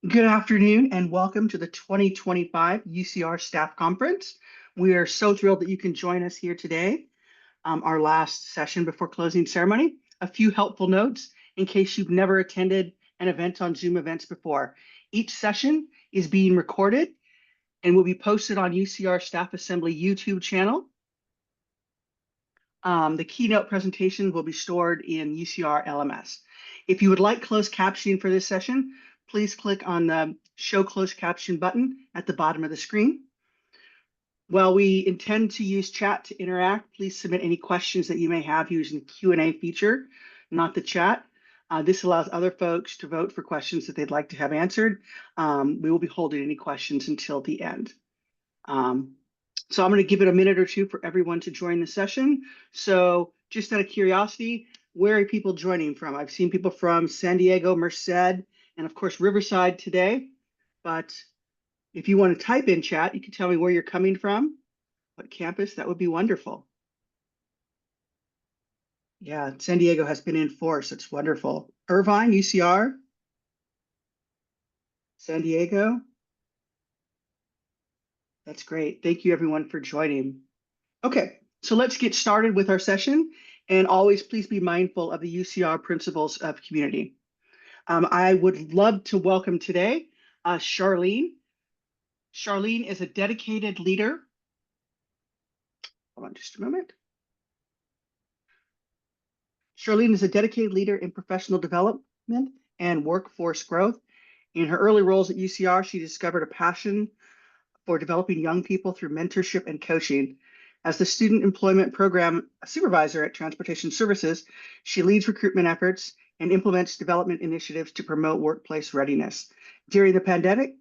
Good afternoon and welcome to the 2025 UCR Staff Conference. We are so thrilled that you can join us here today, our last session before closing ceremony. A few helpful notes in case you've never attended an event on Zoom events before. Each session is being recorded and will be posted on UCR Staff Assembly YouTube channel. The keynote presentation will be stored in UCR LMS. If you would like closed captioning for this session, please click on the Show Closed Caption button at the bottom of the screen. While we intend to use chat to interact, please submit any questions that you may have using the Q&A feature, not the chat. This allows other folks to vote for questions that they'd like to have answered. We will be holding any questions until the end. So I'm going to give it a minute or two for everyone to join the session. So just out of curiosity, where are people joining from? I've seen people from San Diego, Merced, and of course, Riverside today. But if you want to type in chat, you can tell me where you're coming from, what campus, that would be wonderful. Yeah, San Diego has been in force. It's wonderful. Irvine, UCR, San Diego. That's great. Thank you everyone for joining. Okay, so let's get started with our session. And always please be mindful of the UCR principles of community. I would love to welcome today Sharlene. Sharlene is a dedicated leader. Hold on just a moment. Sharlene is a dedicated leader in professional development and workforce growth. In her early roles at UCR, she discovered a passion for developing young people through mentorship and coaching. As the Student Employment Program Supervisor at Transportation Services, she leads recruitment efforts and implements development initiatives to promote workplace readiness. During the pandemic,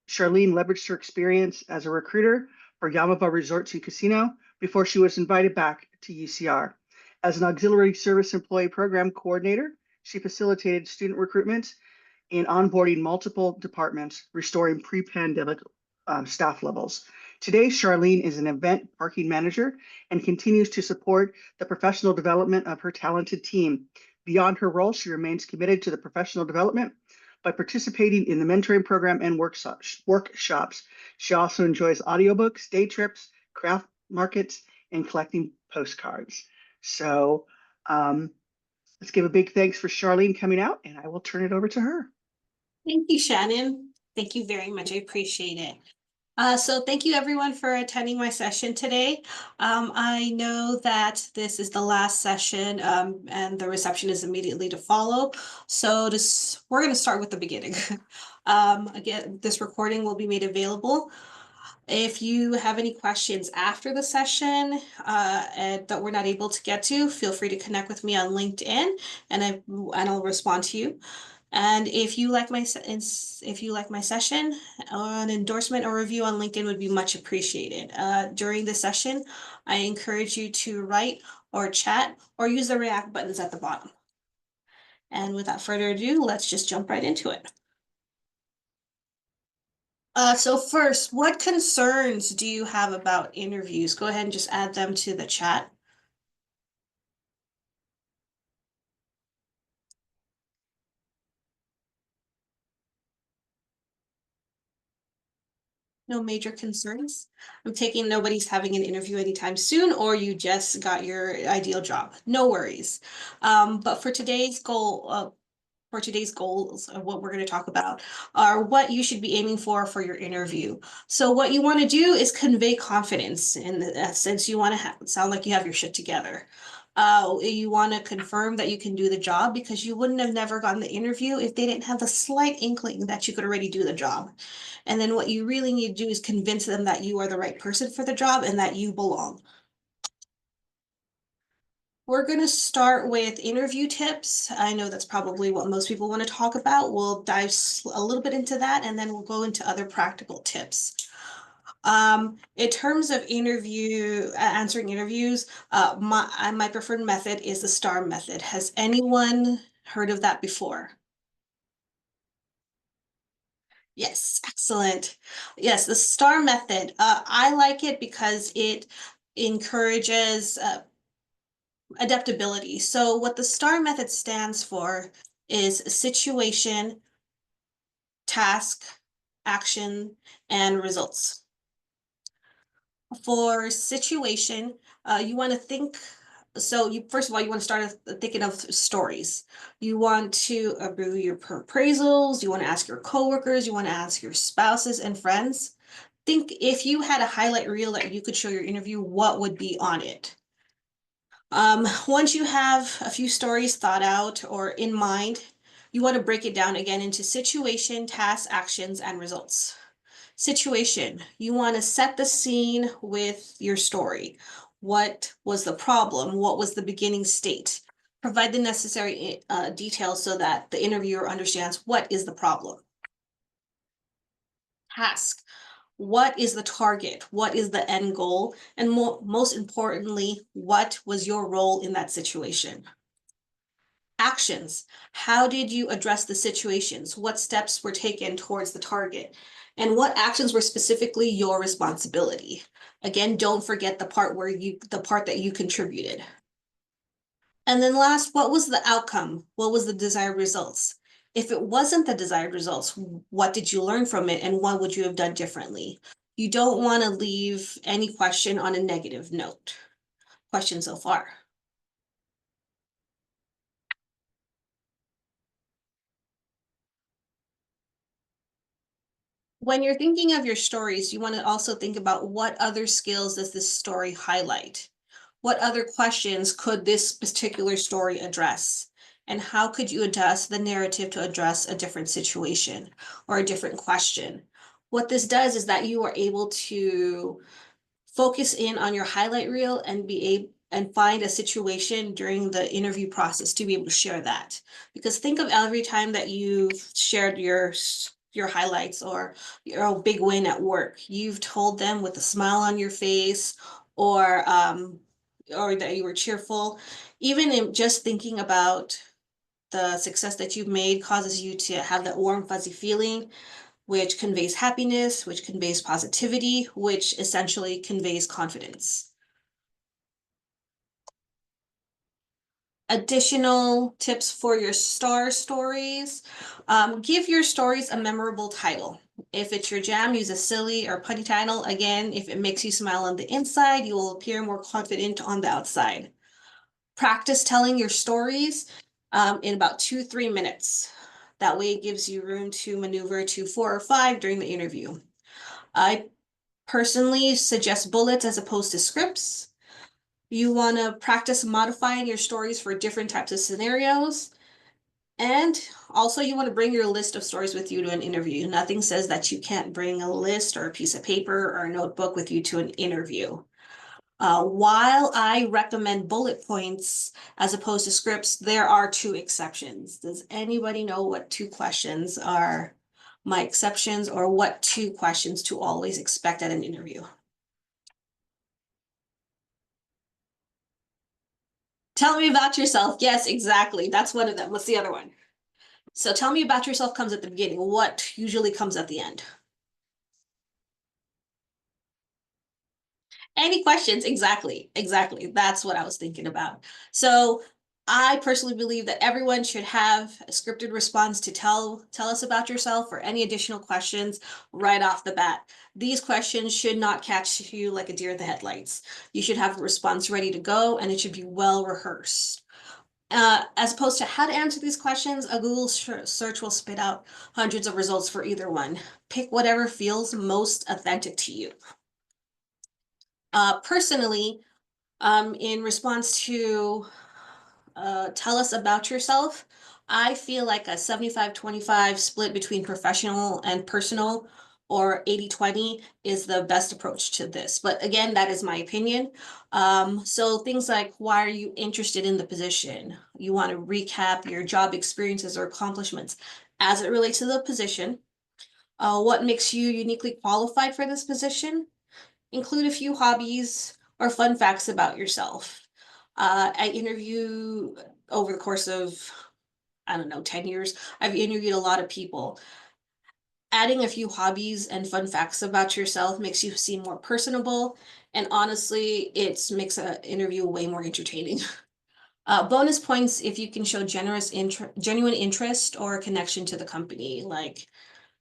Sharlene leveraged her experience as a recruiter for Yamava Resorts and Casino before she was invited back to UCR. As an auxiliary service employee program coordinator, she facilitated student recruitment and onboarding multiple departments, restoring pre-pandemic staff levels. Today, Sharlene is an event parking manager and continues to support the professional development of her talented team. Beyond her role, she remains committed to the professional development by participating in the mentoring program and workshops. She also enjoys audiobooks, day trips, craft markets, and collecting postcards. So let's give a big thanks for Sharlene coming out, and I will turn it over to her. Thank you, Shannon. Thank you very much. I appreciate it. So thank you everyone for attending my session today. I know that this is the last session and the reception is immediately to follow. So we're going to start with the beginning. Again, this recording will be made available. If you have any questions after the session and that we're not able to get to, feel free to connect with me on LinkedIn and I'll respond to you. And if you like my session, an endorsement or review on LinkedIn would be much appreciated. During the session, I encourage you to write or chat or use the react buttons at the bottom. And without further ado, let's just jump right into it. So first, what concerns do you have about interviews? Go ahead and just add them to the chat. No major concerns. I'm taking nobody's having an interview anytime soon, or you just got your ideal job. No worries. But for today's goals of what we're going to talk about are what you should be aiming for your interview. So what you want to do is convey confidence in that sense. You want to sound like you have your shit together. You want to confirm that you can do the job because you wouldn't have never gotten the interview if they didn't have the slight inkling that you could already do the job. And then what you really need to do is convince them that you are the right person for the job and that you belong. We're going to start with interview tips. I know that's probably what most people want to talk about. We'll dive a little bit into that and then we'll go into other practical tips. In terms of answering interviews, my preferred method is the STAR method. Has anyone heard of that before? Yes, excellent. Yes, the STAR method. I like it because it encourages adaptability. So what the STAR method stands for is situation, task, action, and results. For situation, you want to think. So you first of all, you want to start thinking of stories. You want to review your appraisals. You want to ask your coworkers. You want to ask your spouses and friends. Think if you had a highlight reel that you could show your interview, what would be on it? Once you have a few stories thought out or in mind, you want to break it down again into situation, tasks, actions, and results. Situation, you want to set the scene with your story. What was the problem? What was the beginning state? Provide the necessary details so that the interviewer understands what is the problem. Task, what is the target? What is the end goal? And most importantly, what was your role in that situation? Actions, how did you address the situations? What steps were taken towards the target? And what actions were specifically your responsibility? Again, don't forget the part that you contributed. And then last, what was the outcome? What was the desired results? If it wasn't the desired results, what did you learn from it and what would you have done differently? You don't want to leave any question on a negative note. Question so far? When you're thinking of your stories, you want to also think about what other skills does this story highlight? What other questions could this particular story address? And how could you adjust the narrative to address a different situation or a different question? What this does is that you are able to focus in on your highlight reel and be able and find a situation during the interview process to be able to share that. Because think of every time that you've shared your highlights or your big win at work. You've told them with a smile on your face or that you were cheerful. Even in just thinking about the success that you've made causes you to have that warm, fuzzy feeling, which conveys happiness, which conveys positivity, which essentially conveys confidence. Additional tips for your star stories. Give your stories a memorable title. If it's your jam, use a silly or punny title. Again, if it makes you smile on the inside, you will appear more confident on the outside. Practice telling your stories in about 2-3 minutes. That way it gives you room to maneuver to 4 or 5 during the interview. I personally suggest bullets as opposed to scripts. You want to practice modifying your stories for different types of scenarios. And also you want to bring your list of stories with you to an interview. Nothing says that you can't bring a list or a piece of paper or a notebook with you to an interview. While I recommend bullet points as opposed to scripts, there are 2 exceptions. Does anybody know what 2 questions are my exceptions or what 2 questions to always expect at an interview? Tell me about yourself. Yes, exactly. That's one of them. What's the other one? So tell me about yourself comes at the beginning. What usually comes at the end? Any questions? Exactly. Exactly. That's what I was thinking about. So I personally believe that everyone should have a scripted response to tell us about yourself or any additional questions right off the bat. These questions should not catch you like a deer in the headlights. You should have a response ready to go and it should be well rehearsed. As opposed to how to answer these questions, a Google search will spit out hundreds of results for either one. Pick whatever feels most authentic to you. Personally, in response to tell us about yourself, I feel like a 75-25 split between professional and personal or 80-20 is the best approach to this. But again, that is my opinion. So things like, why are you interested in the position? You want to recap your job experiences or accomplishments as it relates to the position. What makes you uniquely qualified for this position? Include a few hobbies or fun facts about yourself. I interview over the course of, I don't know, 10 years. I've interviewed a lot of people. Adding a few hobbies and fun facts about yourself makes you seem more personable. And honestly, it makes an interview way more entertaining. Bonus points if you can show genuine interest or connection to the company. Like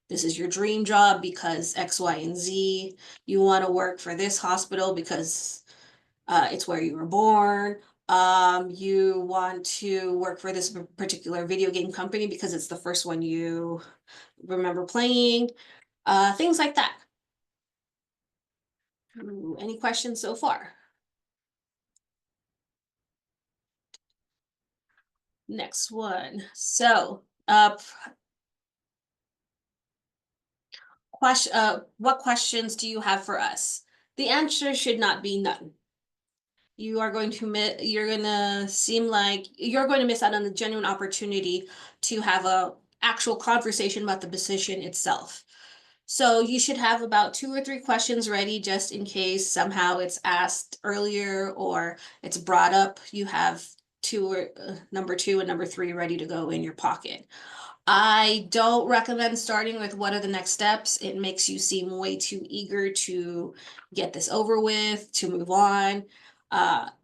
this is your dream job because X, Y, and Z. You want to work for this hospital because it's where you were born. You want to work for this particular video game company because it's the first one you remember playing. Things like that. Any questions so far? Next one. So, what questions do you have for us? The answer should not be none. You are going to you're gonna seem like you're going to miss out on the genuine opportunity to have a actual conversation about the position itself. So you should have about 2 or 3 questions ready just in case somehow it's asked earlier or it's brought up. You have number 2 and number 3 ready to go in your pocket. I don't recommend starting with what are the next steps. It makes you seem way too eager to get this over with, to move on.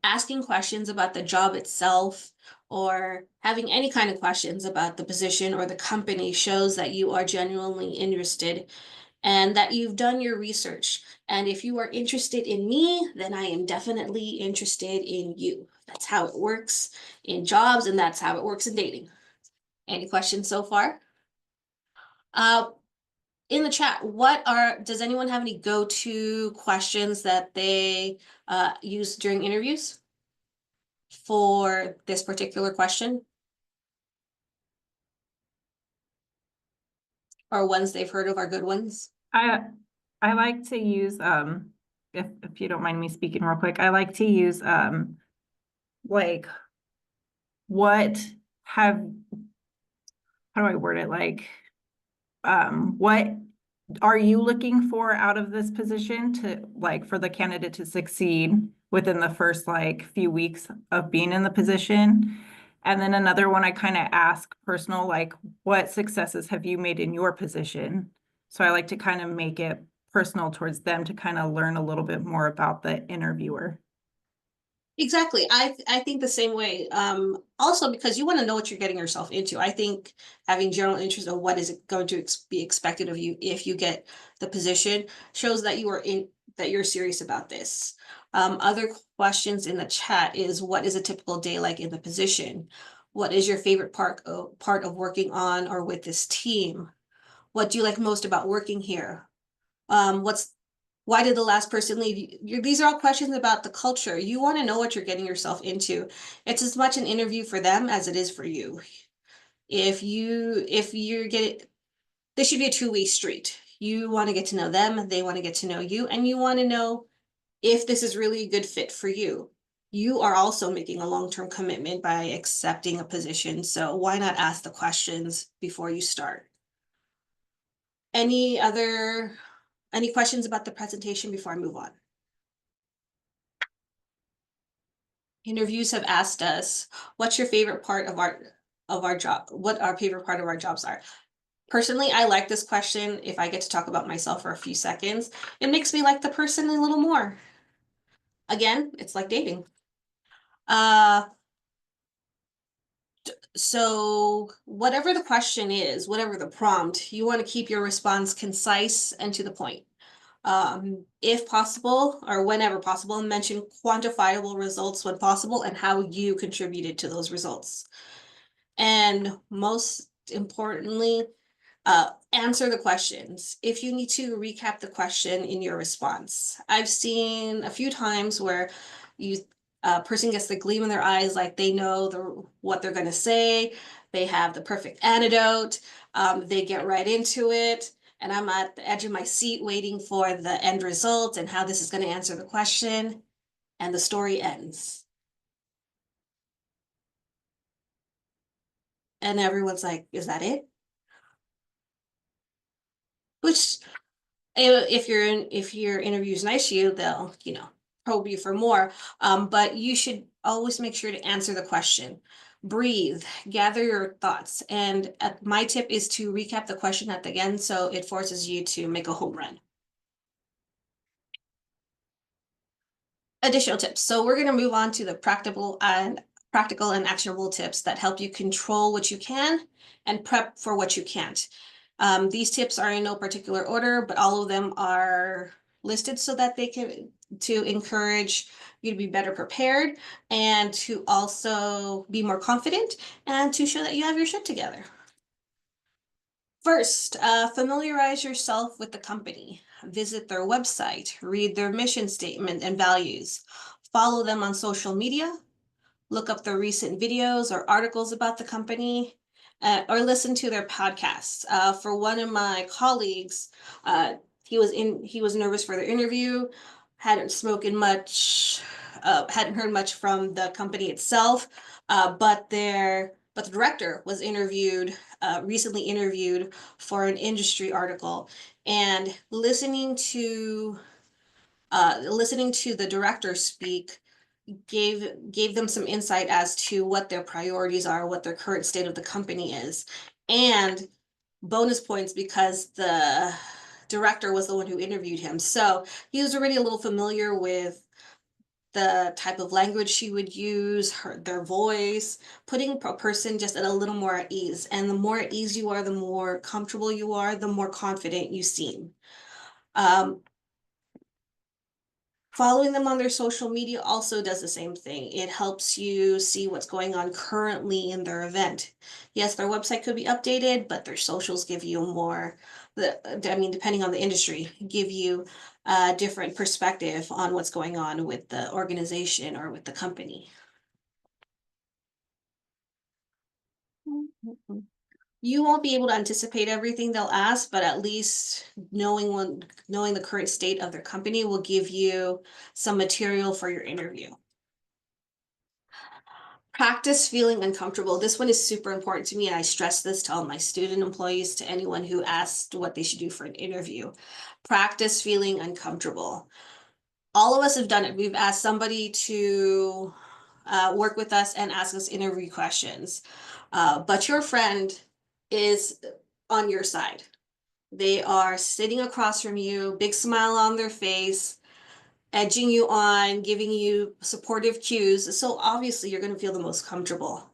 Asking questions about the job itself or having any kind of questions about the position or the company shows that you are genuinely interested and that you've done your research. And if you are interested in me, then I am definitely interested in you. That's how it works in jobs, and that's how it works in dating. Any questions so far? In the chat, does anyone have any go-to questions that they use during interviews for this particular question? Or ones they've heard of are good ones? I like to use, if you don't mind me speaking real quick, I like to use, like, how do I word it? Like, what are you looking for out of this position to, like, for the candidate to succeed within the first, like, few weeks of being in the position? And then another one, I kind of ask personal, like, what successes have you made in your position? So I like to kind of make it personal towards them to kind of learn a little bit more about the interviewer. Exactly. I think the same way. Also because you want to know what you're getting yourself into. I think having general interest in what is going to be expected of you if you get the position shows that you're serious about this. Other questions in the chat is what is a typical day like in the position? What is your favorite part of working on or with this team? What do you like most about working here? Why did the last person leave? These are all questions about the culture. You want to know what you're getting yourself into. It's as much an interview for them as it is for you. If you're getting, this should be a two-way street. You want to get to know them, they want to get to know you, and you want to know if this is really a good fit for you. You are also making a long-term commitment by accepting a position, so why not ask the questions before you start? Any questions about the presentation before I move on? Interviews have asked us, what's your favorite part of our job? What our favorite part of our jobs are. Personally, I like this question. If I get to talk about myself for a few seconds, it makes me like the person a little more. Again, it's like dating. So whatever the question is, whatever the prompt, you want to keep your response concise and to the point. If possible, or whenever possible, mention quantifiable results when possible and how you contributed to those results. And most importantly, answer the questions. If you need to recap the question in your response. I've seen a few times where a person gets the gleam in their eyes, like they know what they're going to say. They have the perfect antidote. They get right into it. And I'm at the edge of my seat waiting for the end result and how this is going to answer the question. And the story ends. And everyone's like, is that it? Which, if your interview is nice to you, they'll, probe you for more. But you should always make sure to answer the question. Breathe, gather your thoughts. And my tip is to recap the question at the end so it forces you to make a home run. Additional tips. So we're going to move on to the practical and actionable tips that help you control what you can and prep for what you can't. These tips are in no particular order, but all of them are listed so that they can, to encourage you to be better prepared and to also be more confident and to show that you have your shit together. First, familiarize yourself with the company. Visit their website, read their mission statement and values, follow them on social media, look up their recent videos or articles about the company, or listen to their podcasts. For one of my colleagues, he was nervous for their interview, hadn't spoken much, hadn't heard much from the company itself, but the director was recently interviewed for an industry article, and listening to the director speak gave them some insight as to what their priorities are, what their current state of the company is, and bonus points because the director was the one who interviewed him. So he was already a little familiar with the type of language she would use, their voice, putting a person just at a little more at ease. And the more at ease you are, the more comfortable you are, the more confident you seem. Following them on their social media also does the same thing. It helps you see what's going on currently in their event. Yes, their website could be updated, but their socials give you more, depending on the industry, give you a different perspective on what's going on with the organization or with the company. You won't be able to anticipate everything they'll ask, but at least knowing the current state of their company will give you some material for your interview. Practice feeling uncomfortable. This one is super important to me, and I stress this to all my student employees, to anyone who asked what they should do for an interview. Practice feeling uncomfortable. All of us have done it. We've asked somebody to work with us and ask us interview questions, but your friend is on your side. They are sitting across from you, big smile on their face, edging you on, giving you supportive cues. So obviously you're going to feel the most comfortable.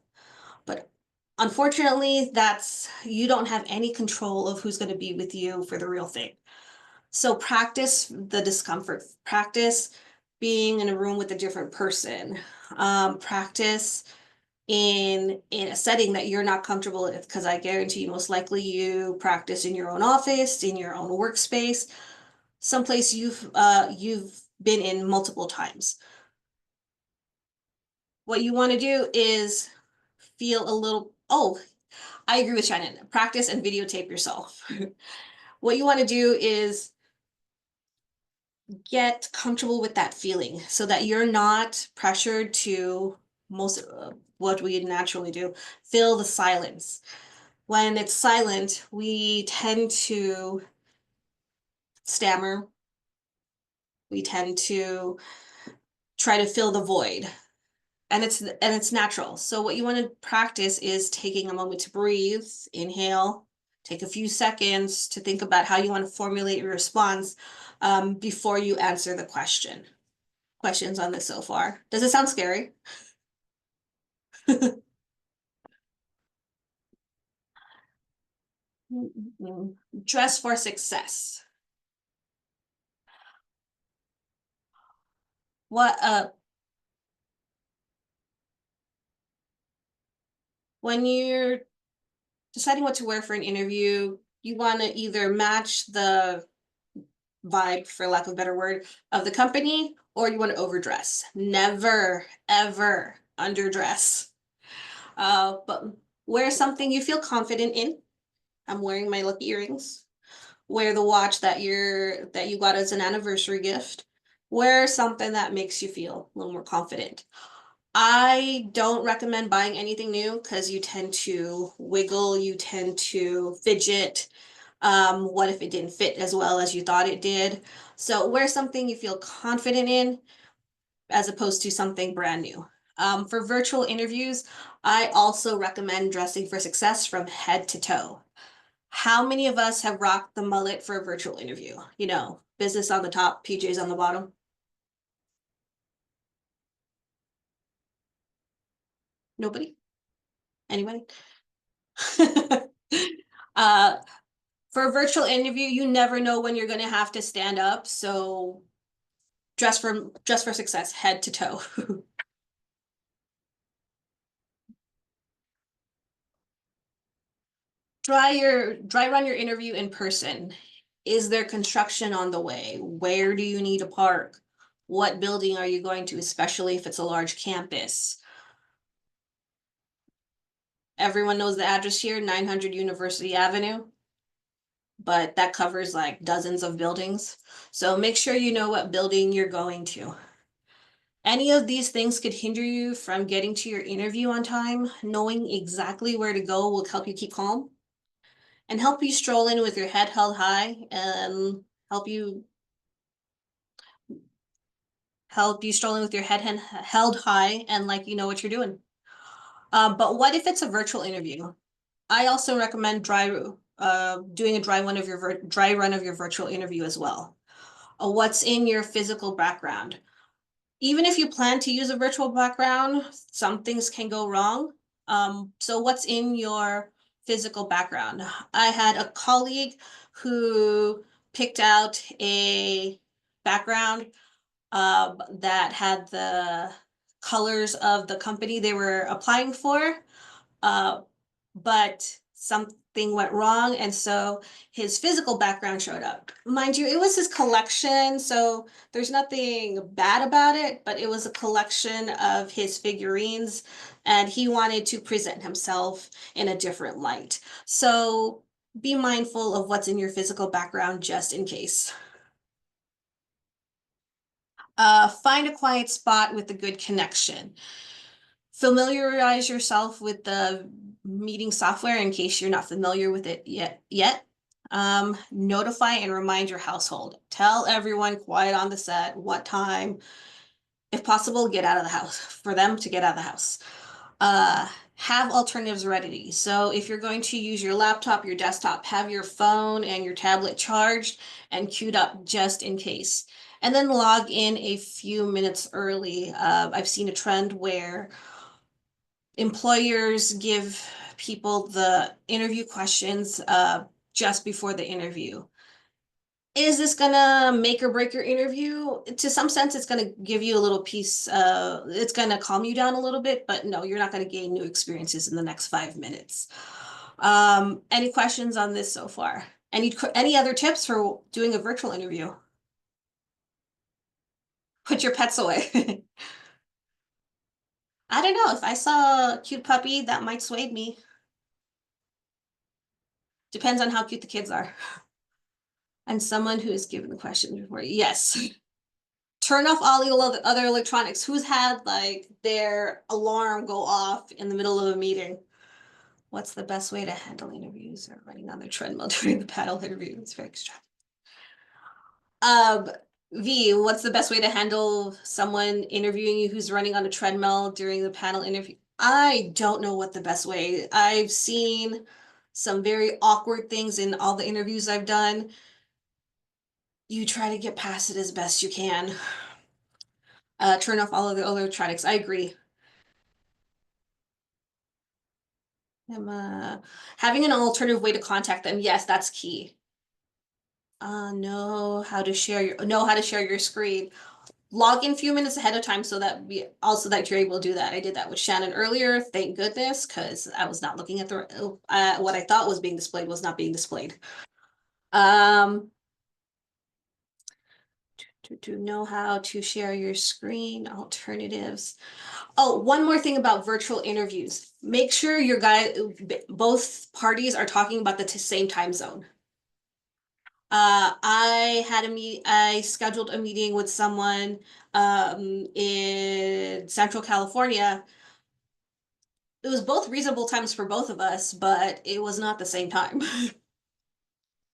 But unfortunately, you don't have any control of who's going to be with you for the real thing. So practice the discomfort. Practice being in a room with a different person. Practice in a setting that you're not comfortable with, because I guarantee you most likely you practice in your own office, in your own workspace, someplace you've been in multiple times. What you want to do is feel a little, I agree with Shannon, practice and videotape yourself. What you want to do is get comfortable with that feeling so that you're not pressured to what we naturally do, fill the silence. When it's silent, we tend to stammer. We tend to try to fill the void, and it's natural. So what you want to practice is taking a moment to breathe, inhale, take a few seconds to think about how you want to formulate your response before you answer the question. Questions on this so far? Does it sound scary? Dress for success. When you're deciding what to wear for an interview, you want to either match the vibe, for lack of a better word, of the company, or you want to overdress. Never, ever underdress. But wear something you feel confident in. I'm wearing my lucky earrings. Wear the watch that you got as an anniversary gift. Wear something that makes you feel a little more confident. I don't recommend buying anything new because you tend to wiggle, you tend to fidget. What if it didn't fit as well as you thought it did? So wear something you feel confident in as opposed to something brand new. For virtual interviews, I also recommend dressing for success from head to toe. How many of us have rocked the mullet for a virtual interview? You know, business on the top, PJs on the bottom. Nobody? Anybody? For a virtual interview, you never know when you're gonna have to stand up, so dress for success, head to toe. Dry run your interview in person. Is there construction on the way? Where do you need to park? What building are you going to, especially if it's a large campus? Everyone knows the address here, 900 University Avenue, but that covers like dozens of buildings. So make sure you know what building you're going to. Any of these things could hinder you from getting to your interview on time. Knowing exactly where to go will help you keep calm and help you stroll in with your head held high and help you stroll in with your head held high and like you know what you're doing. But what if it's a virtual interview? I also recommend doing a dry run of your virtual interview as well. What's in your physical background? Even if you plan to use a virtual background, some things can go wrong. So what's in your physical background? I had a colleague who picked out a background that had the colors of the company they were applying for, but something went wrong, and so his physical background showed up. Mind you, it was his collection, so there's nothing bad about it, but it was a collection of his figurines, and he wanted to present himself in a different light. So be mindful of what's in your physical background just in case. Find a quiet spot with a good connection. Familiarize yourself with the meeting software in case you're not familiar with it yet. Notify and remind your household. Tell everyone quiet on the set, what time. If possible, get out of the house, for them to get out of the house. Have alternatives ready. So if you're going to use your laptop, your desktop, have your phone and your tablet charged and queued up just in case. And then log in a few minutes early. I've seen a trend where employers give people the interview questions just before the interview. Is this gonna make or break your interview? To some sense, it's gonna give you a little piece, it's gonna calm you down a little bit, but no, you're not gonna gain new experiences in the next 5 minutes. Any questions on this so far? Any other tips for doing a virtual interview? Put your pets away. I don't know, if I saw a cute puppy, that might sway me. Depends on how cute the kids are. And someone who is given the question before, yes. Turn off all the other electronics. Who's had like their alarm go off in the middle of a meeting? What's the best way to handle interviews or running on their treadmill during the panel interview? It's very extra. V, what's the best way to handle someone interviewing you who's running on a treadmill during the panel interview? I don't know what the best way. I've seen some very awkward things in all the interviews I've done. You try to get past it as best you can. Turn off all of the electronics. I agree. Having an alternative way to contact them. Yes, that's key. Know how to share your screen. Log in a few minutes ahead of time so that you're able to do that. I did that with Shannon earlier. Thank goodness, because I was not looking at the what I thought was being displayed was not being displayed. To know how to share your screen, alternatives. Oh, one more thing about virtual interviews. Make sure both parties are talking about the same time zone. I scheduled a meeting with someone in Central California. It was both reasonable times for both of us, but it was not the same time.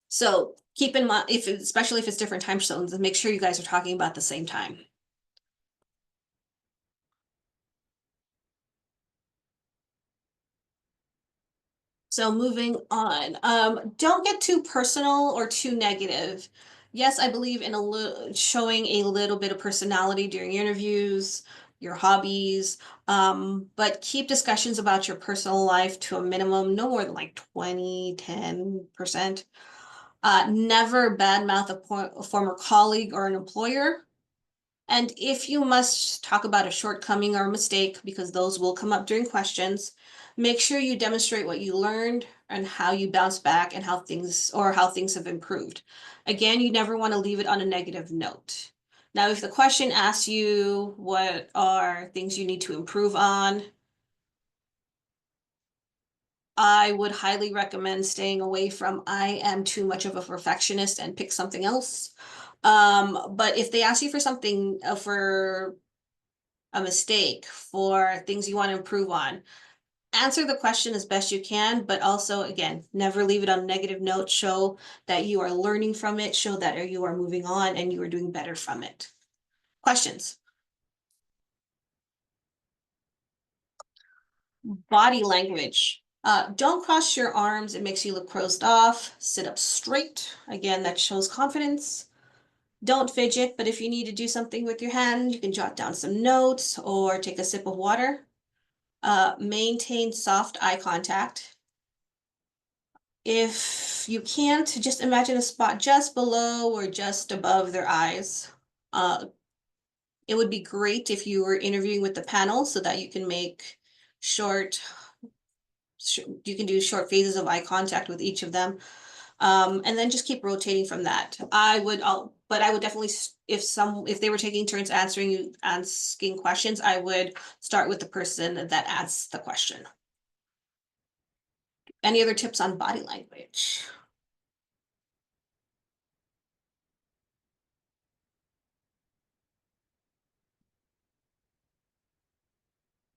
So keep in mind, especially if it's different time zones, make sure you guys are talking about the same time. So moving on, don't get too personal or too negative. Yes, I believe in showing a little bit of personality during interviews, your hobbies, but keep discussions about your personal life to a minimum, no more than like 20, 10%. Never badmouth a former colleague or an employer. And if you must talk about a shortcoming or a mistake, because those will come up during questions, make sure you demonstrate what you learned and how you bounce back and how things have improved. Again, you never want to leave it on a negative note. Now, if the question asks you what are things you need to improve on, I would highly recommend staying away from I am too much of a perfectionist and pick something else. But if they ask you for something, for a mistake, for things you want to improve on, answer the question as best you can, but also, again, never leave it on a negative note. Show that you are learning from it, show that you are moving on and you are doing better from it. Questions? Body language. Don't cross your arms. It makes you look closed off. Sit up straight. Again, that shows confidence. Don't fidget, but if you need to do something with your hand, you can jot down some notes or take a sip of water. Maintain soft eye contact. If you can't, just imagine a spot just below or just above their eyes. It would be great if you were interviewing with the panel so that you can make you can do short phases of eye contact with each of them. And then just keep rotating from that. But I would definitely, if they were taking turns asking questions, I would start with the person that asks the question. Any other tips on body language?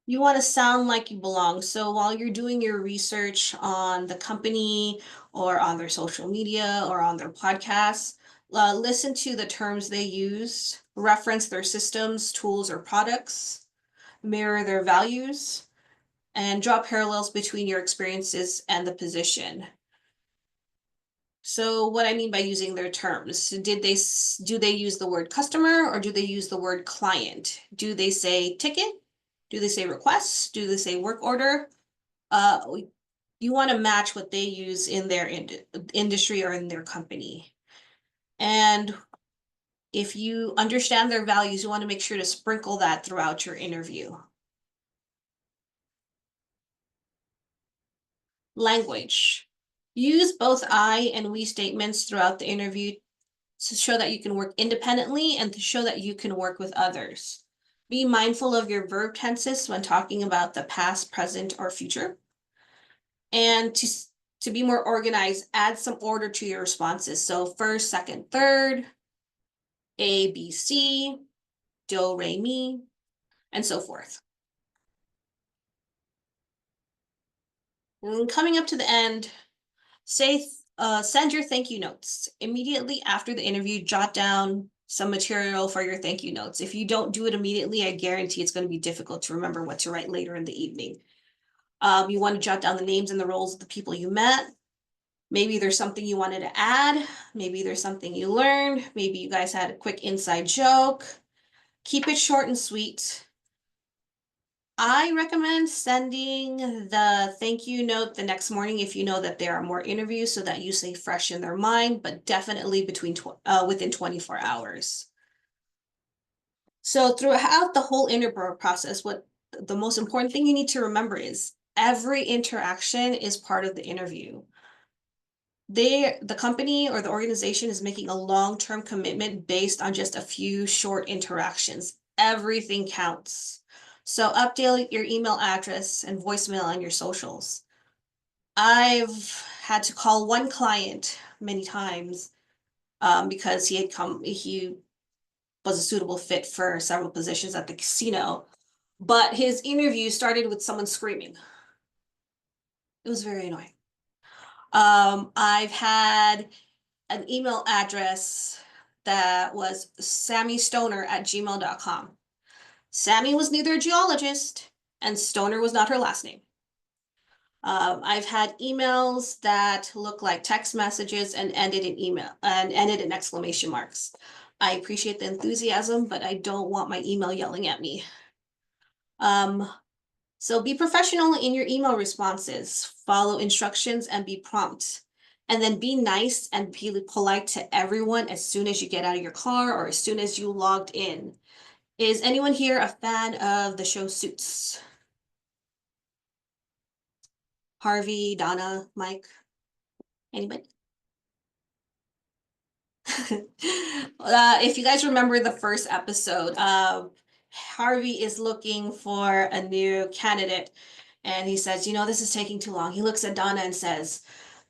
You want to sound like you belong. So while you're doing your research on the company or on their social media or on their podcasts, listen to the terms they use, reference their systems, tools, or products, mirror their values, and draw parallels between your experiences and the position. So what I mean by using their terms, do they use the word customer or do they use the word client? Do they say ticket? Do they say request? Do they say work order? You want to match what they use in their industry or in their company. And if you understand their values, you want to make sure to sprinkle that throughout your interview. Language. Use both I and we statements throughout the interview to show that you can work independently and to show that you can work with others. Be mindful of your verb tenses when talking about the past, present, or future. And to be more organized, add some order to your responses. So first, second, third, A, B, C, do, re, mi, and so forth. And coming up to the end, send your thank you notes. Immediately after the interview, jot down some material for your thank you notes. If you don't do it immediately, I guarantee it's going to be difficult to remember what to write later in the evening. You want to jot down the names and the roles of the people you met. Maybe there's something you wanted to add. Maybe there's something you learned. Maybe you guys had a quick inside joke. Keep it short and sweet. I recommend sending the thank you note the next morning if you know that there are more interviews so that you stay fresh in their mind, but definitely within 24 hours. So throughout the whole interview process, what the most important thing you need to remember is every interaction is part of the interview. The company or the organization is making a long-term commitment based on just a few short interactions. Everything counts. So update your email address and voicemail on your socials. I've had to call one client many times because he was a suitable fit for several positions at the casino, but his interview started with someone screaming. It was very annoying. I've had an email address that was sammystoner@gmail.com. Sammy was neither a geologist and Stoner was not her last name. I've had emails that look like text messages and ended in exclamation marks. I appreciate the enthusiasm, but I don't want my email yelling at me. So be professional in your email responses, follow instructions and be prompt. And then be nice and be polite to everyone as soon as you get out of your car or as soon as you logged in. Is anyone here a fan of the show Suits? Harvey, Donna, Mike, anybody? If you guys remember the first episode, Harvey is looking for a new candidate and he says, this is taking too long. He looks at Donna and says,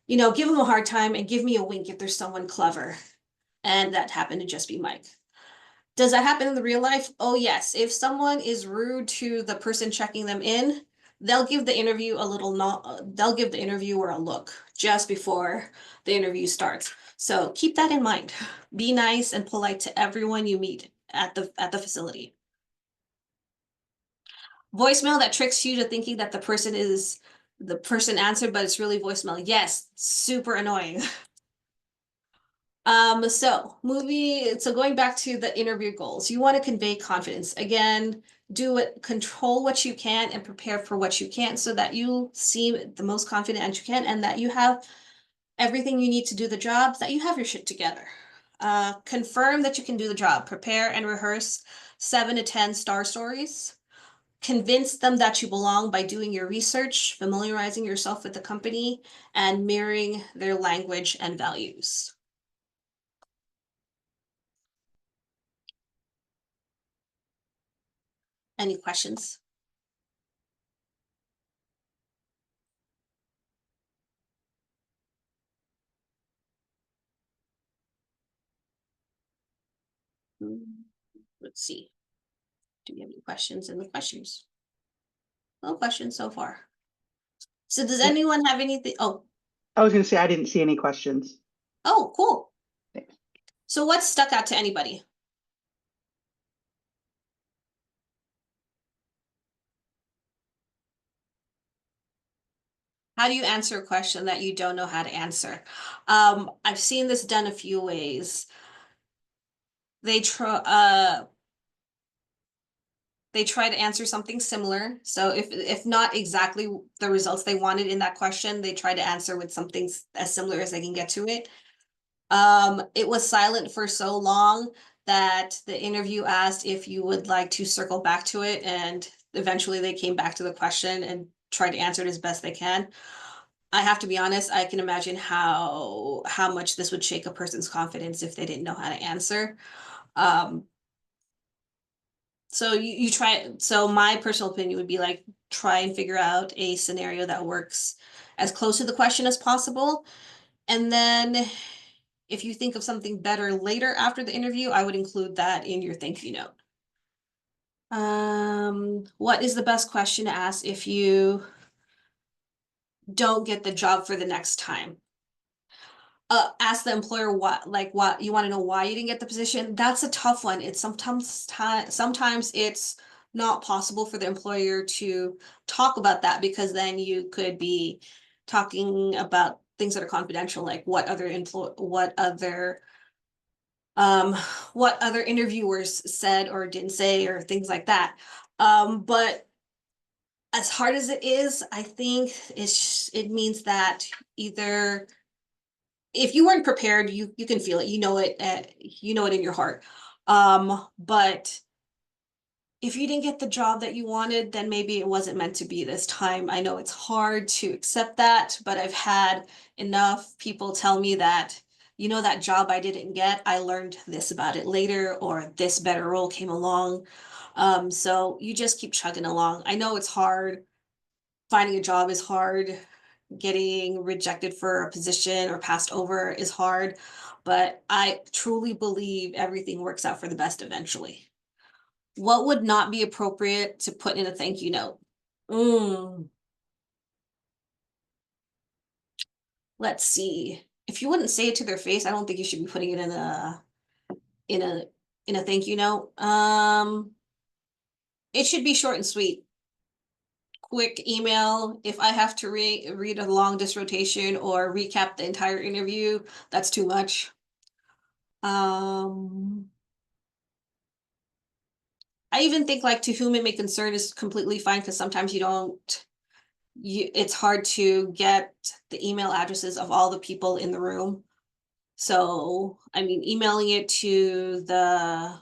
give him a hard time and give me a wink if there's someone clever. And that happened to just be Mike. Does that happen in the real life? Oh, yes. If someone is rude to the person checking them in, they'll give the interviewer a look just before the interview starts. So keep that in mind. Be nice and polite to everyone you meet at the facility. Voicemail that tricks you to thinking that the person answered, but it's really voicemail. Yes, super annoying. So going back to the interview goals, you want to convey confidence. Again, control what you can and prepare for what you can't so that you seem the most confident as you can and that you have everything you need to do the job, that you have your shit together. Confirm that you can do the job. Prepare and rehearse 7 to 10 star stories. Convince them that you belong by doing your research, familiarizing yourself with the company, and mirroring their language and values. Any questions? Let's see. Do you have any questions in the questions? No questions so far. So does anyone have anything? Oh, I was going to say I didn't see any questions. oh, cool. Thanks. So what stuck out to anybody? How do you answer a question that you don't know how to answer? I've seen this done a few ways. They try to answer something similar. So if not exactly the results they wanted in that question, they try to answer with something as similar as they can get to it. It was silent for so long that the interview asked if you would like to circle back to it, and eventually they came back to the question and tried to answer it as best they can. I have to be honest, I can imagine how much this would shake a person's confidence if they didn't know how to answer. So you try, so my personal opinion would be like, try and figure out a scenario that works as close to the question as possible. And then if you think of something better later after the interview, I would include that in your thank you note. What is the best question to ask if you don't get the job for the next time? Ask the employer what you want to know why you didn't get the position. That's a tough one. It's sometimes it's not possible for the employer to talk about that because then you could be talking about things that are confidential, like what other interviewers said or didn't say or things like that. But as hard as it is, I think it means that either if you weren't prepared, you can feel it, you know it in your heart. But if you didn't get the job that you wanted, then maybe it wasn't meant to be this time. I know it's hard to accept that, but I've had enough people tell me that, that job I didn't get, I learned this about it later, or this better role came along. So you just keep chugging along. I know it's hard. Finding a job is hard. Getting rejected for a position or passed over is hard, but I truly believe everything works out for the best eventually. What would not be appropriate to put in a thank you note? Let's see. If you wouldn't say it to their face, I don't think you should be putting it in a thank you note. It should be short and sweet. Quick email. If I have to read a long dissertation or recap the entire interview, that's too much. I even think like to whom it may concern is completely fine because sometimes you don't it's hard to get the email addresses of all the people in the room. So, I mean, emailing it to the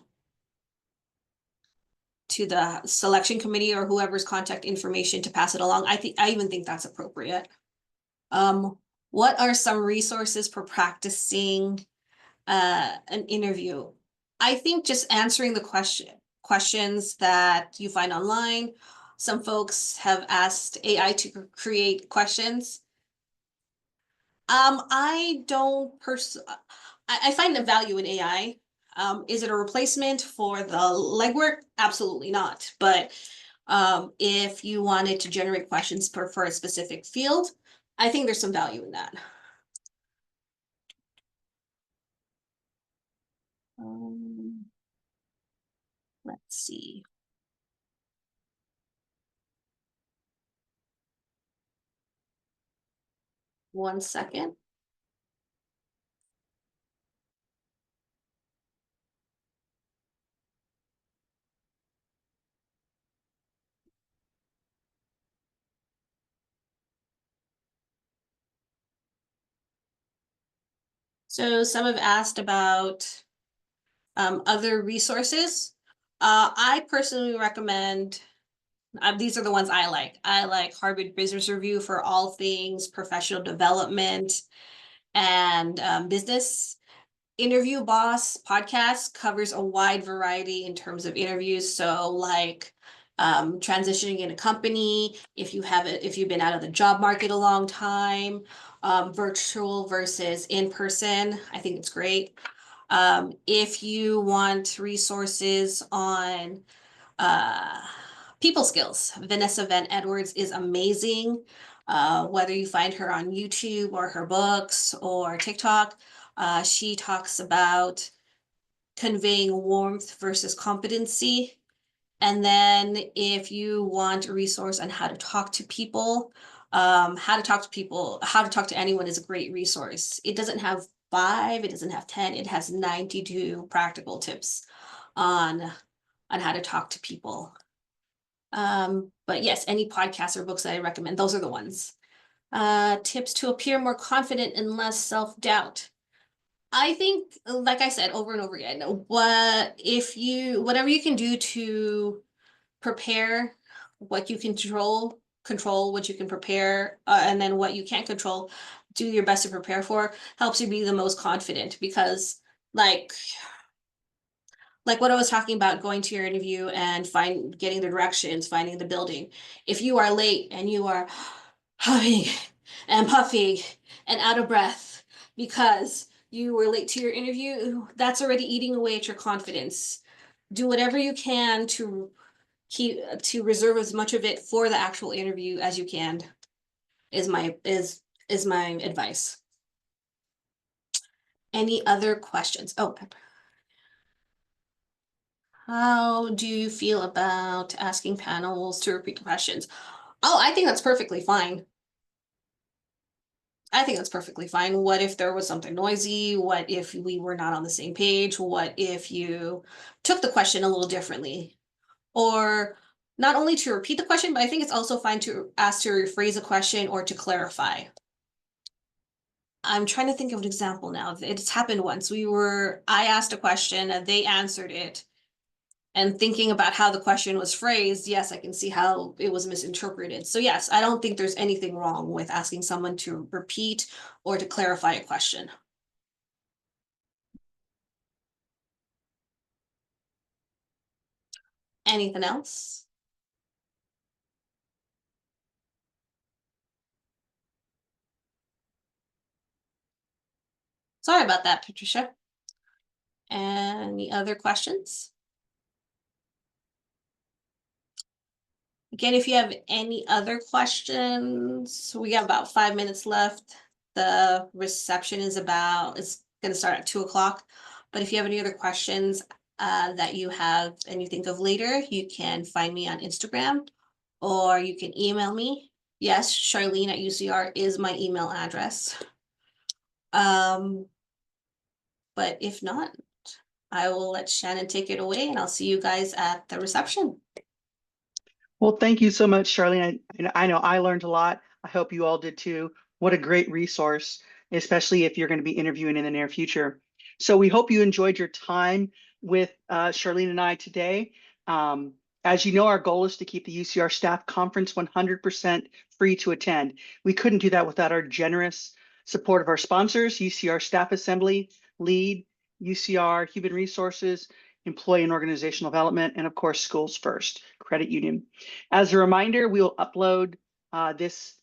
selection committee or whoever's contact information to pass it along, I even think that's appropriate. What are some resources for practicing an interview? I think just answering the questions that you find online. Some folks have asked AI to create questions. I don't I find the value in AI. Is it a replacement for the legwork? Absolutely not. But if you wanted to generate questions for a specific field, I think there's some value in that. Let's see. One second. So some have asked about other resources. I personally recommend, these are the ones I like. I like Harvard Business Review for all things professional development and business. Interview Boss podcast covers a wide variety in terms of interviews. So like transitioning in a company, if you've been out of the job market a long time, virtual versus in person, I think it's great. If you want resources on people skills, Vanessa Van Edwards is amazing. Whether you find her on YouTube or her books or TikTok, she talks about conveying warmth versus competency. And then if you want a resource on how to talk to people, how to talk to anyone is a great resource. It doesn't have 5, it doesn't have 10, it has 92 practical tips on how to talk to people. But yes, any podcasts or books that I recommend, those are the ones. Tips to appear more confident and less self-doubt. I think, like I said over and over again, whatever you can do to prepare what you control what you can prepare, and then what you can't control, do your best to prepare for, helps you be the most confident. Because like what I was talking about, going to your interview and getting the directions, finding the building. If you are late and you are huffing and puffing and out of breath because you were late to your interview, that's already eating away at your confidence. Do whatever you can to reserve as much of it for the actual interview as you can, is my advice. Any other questions? Oh, how do you feel about asking panels to repeat questions? Oh, I think that's perfectly fine. I think that's perfectly fine. What if there was something noisy? What if we were not on the same page? What if you took the question a little differently? Or not only to repeat the question, but I think it's also fine to ask to rephrase a question or to clarify. I'm trying to think of an example now. It's happened once. I asked a question and they answered it. And thinking about how the question was phrased, yes, I can see how it was misinterpreted. So yes, I don't think there's anything wrong with asking someone to repeat or to clarify a question. Anything else? Sorry about that, Patricia. Any other questions? Again, if you have any other questions, we got about 5 minutes left. The reception is going to start at 2 o'clock. But if you have any other questions that you have and you think of later, you can find me on Instagram or you can email me. Yes, Sharlene at UCR is my email address. But if not, I will let Shannon take it away and I'll see you guys at the reception. Well, thank you so much, Charlene. I know I learned a lot. I hope you all did too. What a great resource, especially if you're going to be interviewing in the near future. So we hope you enjoyed your time with Charlene and I today. As you know, our goal is to keep the UCR Staff Conference 100% free to attend. We couldn't do that without our generous support of our sponsors, UCR Staff Assembly, LEAD, UCR Human Resources, Employee and Organizational Development, and of course, Schools First Credit Union. As a reminder, we will upload this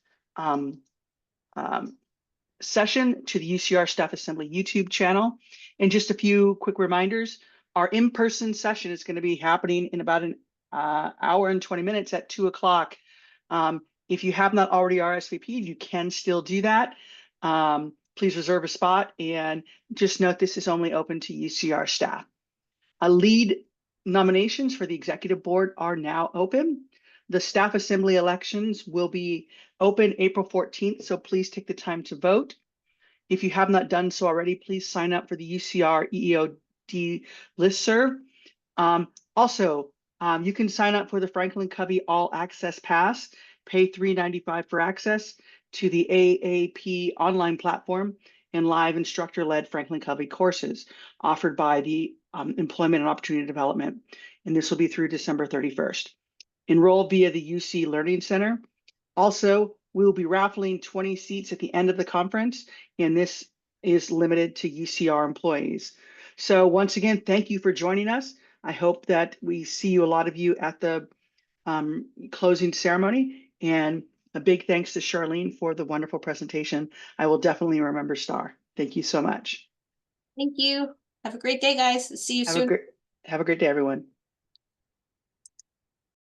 session to the UCR Staff Assembly YouTube channel. And just a few quick reminders, our in-person session is going to be happening in about an hour and 20 minutes at 2 o'clock. If you have not already RSVP'd, you can still do that. Please reserve a spot, and just note this is only open to UCR staff. LEAD nominations for the executive board are now open. The staff assembly elections will be open April 14th, so please take the time to vote. If you have not done so already, please sign up for the UCR EEOD listserv. You can sign up for the Franklin Covey All Access Pass, pay $3.95 for access to the AAP online platform and live instructor-led Franklin Covey courses offered by the Employment and Opportunity Development. And this will be through December 31st. Enroll via the UC Learning Center. Also, we will be raffling 20 seats at the end of the conference, and this is limited to UCR employees. So once again, thank you for joining us. I hope that we see a lot of you at the closing ceremony, and a big thanks to Sharlene for the wonderful presentation. I will definitely remember Star. Thank you so much. Thank you. Have a great day, guys. See you soon. Have a great day, everyone.